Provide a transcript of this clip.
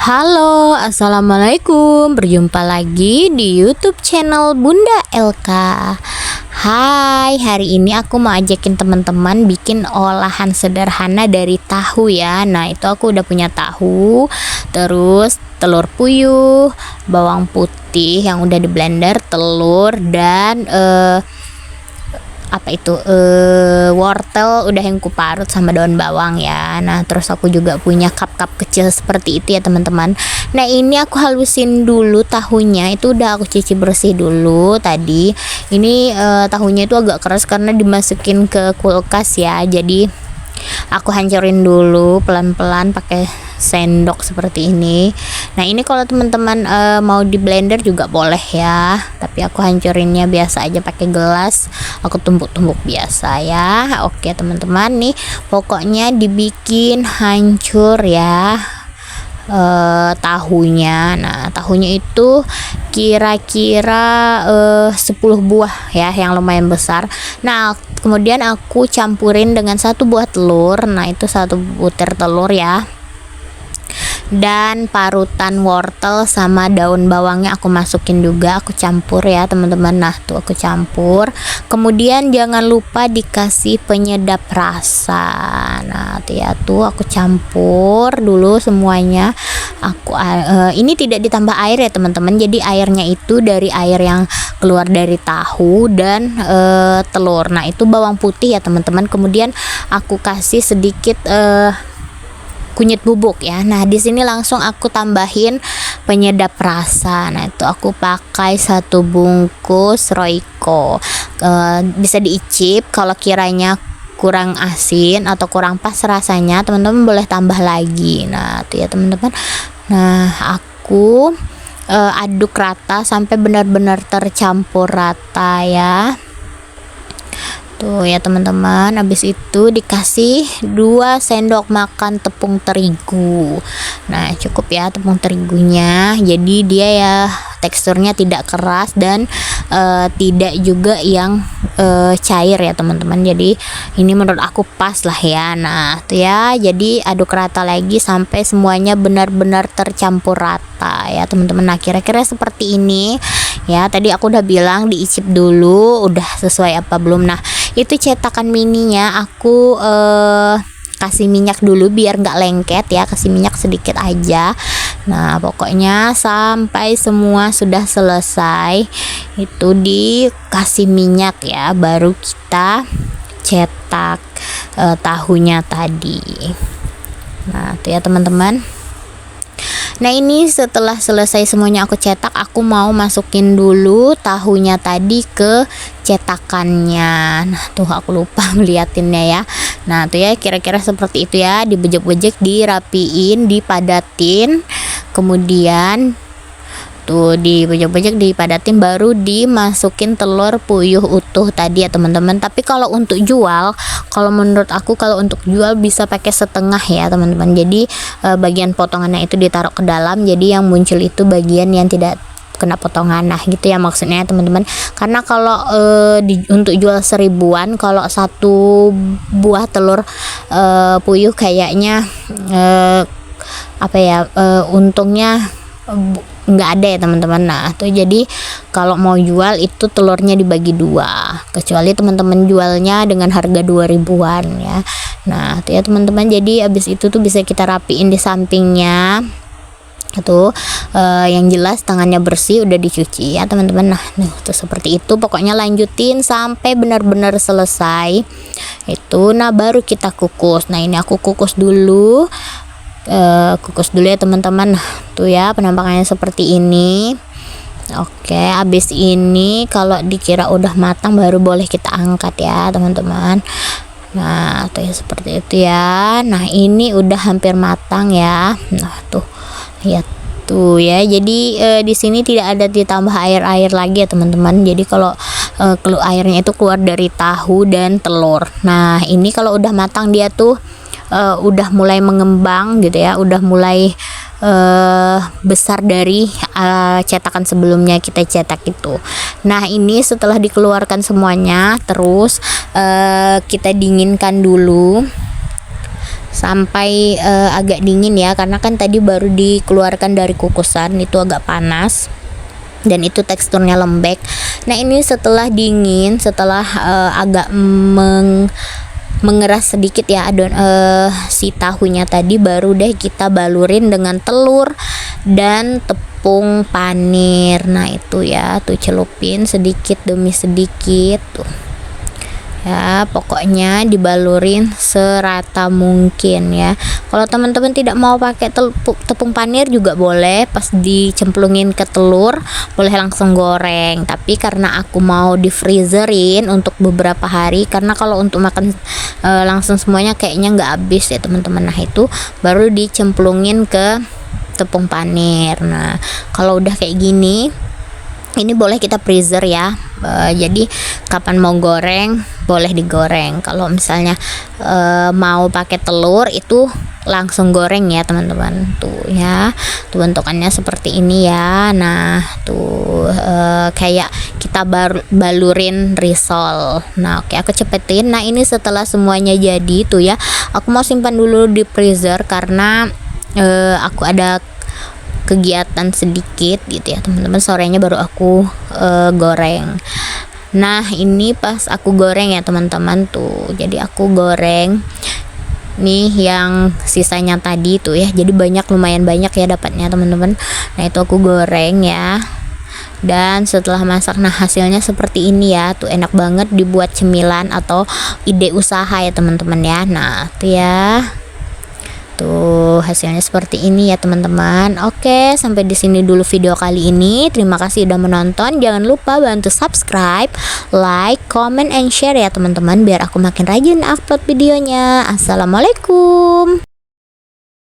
Halo, assalamualaikum. Berjumpa lagi di YouTube channel Bunda LK. Hai, hari ini aku mau ajakin teman-teman bikin olahan sederhana dari tahu ya. Nah, itu aku udah punya tahu, terus telur puyuh, bawang putih yang udah di blender, telur dan wortel udah yang kuparut sama daun bawang ya. Nah, terus aku juga punya cup-cup kecil seperti itu ya teman-teman. Nah, ini aku halusin dulu tahunya, itu udah aku cuci bersih dulu tadi. Ini tahunya itu agak keras karena dimasukin ke kulkas ya. Jadi aku hancurin dulu pelan-pelan pakai sendok seperti ini. Nah, ini kalau teman-teman mau di blender juga boleh ya, tapi aku hancurinnya biasa aja pakai gelas. Aku tumbuk-tumbuk biasa ya. Oke teman-teman, nih pokoknya dibikin hancur ya tahunya. Nah, tahunya itu kira-kira 10 buah ya, yang lumayan besar. Nah, kemudian aku campurin dengan 1 buah telur. Nah, itu 1 butir telur ya, dan parutan wortel sama daun bawangnya aku masukin juga, aku campur ya teman-teman. Nah, tuh aku campur. Kemudian jangan lupa dikasih penyedap rasa. Nah, tuh aku campur dulu semuanya. Aku ini tidak ditambah air ya teman-teman, jadi airnya itu dari air yang keluar dari tahu dan telur. Nah, itu bawang putih ya teman-teman. Kemudian aku kasih sedikit kunyit bubuk ya. Nah, di sini langsung aku tambahin penyedap rasa. Nah, itu aku pakai 1 bungkus Royco. Bisa diicip, kalau kiranya kurang asin atau kurang pas rasanya, teman-teman boleh tambah lagi. Nah, itu ya teman-teman. Nah, aku aduk rata sampai benar-benar tercampur rata ya. Tuh ya teman-teman, habis itu dikasih 2 sendok makan tepung terigu. Nah, cukup ya tepung terigunya, jadi dia ya teksturnya tidak keras dan tidak juga yang cair ya teman-teman. Jadi ini menurut aku pas lah ya. Nah, tuh ya, jadi aduk rata lagi sampai semuanya benar-benar tercampur rata ya teman-teman. Nah, kira-kira seperti ini ya. Tadi aku udah bilang diicip dulu udah sesuai apa belum. Nah, itu cetakan mininya aku kasih minyak dulu biar nggak lengket ya, kasih minyak sedikit aja. Nah, pokoknya sampai semua sudah selesai itu dikasih minyak ya, baru kita cetak tahunya tadi. Nah, itu ya teman-teman. Nah, ini setelah selesai semuanya aku cetak, aku mau masukin dulu tahunya tadi ke cetakannya. Nah, tuh aku lupa ngeliatinnya ya. Nah, tuh ya kira-kira seperti itu ya, dibejek-bejek, dirapiin, dipadatin. Kemudian tuh dibejek-bejek, dipadatin, baru dimasukin telur puyuh utuh tadi ya teman-teman. Tapi kalau untuk jual, kalau menurut aku kalau untuk jual bisa pakai setengah ya teman-teman. Jadi bagian potongannya itu ditaruh ke dalam, jadi yang muncul itu bagian yang tidak kena potongan. Nah, gitu ya maksudnya teman-teman. Karena kalau untuk jual 1000-an, kalau 1 buah telur puyuh kayaknya untungnya nggak ada ya teman-teman. Nah, tuh jadi kalau mau jual itu telurnya dibagi 2, kecuali teman-teman jualnya dengan harga 2000-an ya. Nah, tuh ya teman-teman, jadi abis itu tuh bisa kita rapiin di sampingnya tuh, yang jelas tangannya bersih, udah dicuci ya teman-teman. Nah, tuh seperti itu, pokoknya lanjutin sampai benar-benar selesai itu. Nah, baru kita kukus. Nah, ini aku kukus dulu ya teman-teman. Nah, tuh ya penampakannya seperti ini. Oke, habis ini kalau dikira udah matang baru boleh kita angkat ya teman-teman. Nah, tuh ya seperti itu ya. Nah, ini udah hampir matang ya. Nah, tuh ya, tuh ya. Jadi di sini tidak ada ditambah air lagi ya teman-teman. Jadi kalau airnya itu keluar dari tahu dan telur. Nah, ini kalau udah matang dia tuh udah mulai mengembang gitu ya, udah mulai besar dari cetakan sebelumnya kita cetak itu. Nah, ini setelah dikeluarkan semuanya, terus kita dinginkan dulu sampai agak dingin ya, karena kan tadi baru dikeluarkan dari kukusan, itu agak panas dan itu teksturnya lembek. Nah ini setelah dingin, setelah agak mengeras sedikit ya si tahunya tadi, baru deh kita balurin dengan telur dan tepung panir. Nah itu ya, tuh celupin sedikit demi sedikit tuh ya, pokoknya dibalurin serata mungkin ya. Kalau teman-teman tidak mau pakai tepung panir juga boleh, pas dicemplungin ke telur boleh langsung goreng, tapi karena aku mau di freezerin untuk beberapa hari, karena kalau untuk makan langsung semuanya kayaknya nggak habis ya teman-teman. Nah itu baru dicemplungin ke tepung panir. Nah kalau udah kayak gini, ini boleh kita freezer ya. Jadi kapan mau goreng boleh digoreng. Kalau misalnya mau pakai telur itu langsung goreng ya teman-teman. Tuh ya, tuh bentukannya seperti ini ya. Nah tuh kayak kita balurin risol. Nah oke, aku cepetin. Nah ini setelah semuanya jadi tuh ya, aku mau simpan dulu di freezer karena aku ada kegiatan sedikit gitu ya teman-teman. Sorenya baru aku goreng. Nah ini pas aku goreng ya teman-teman tuh, jadi aku goreng nih yang sisanya tadi tuh ya, jadi lumayan banyak ya dapatnya teman-teman. Nah itu aku goreng ya, dan setelah masak nah hasilnya seperti ini ya. Tuh enak banget dibuat cemilan atau ide usaha ya teman-teman ya. Nah tuh ya, tuh hasilnya seperti ini ya teman-teman. Oke, sampai di sini dulu video kali ini. Terima kasih udah menonton. Jangan lupa bantu subscribe, like, comment, and share ya teman-teman, biar aku makin rajin upload videonya. Assalamualaikum.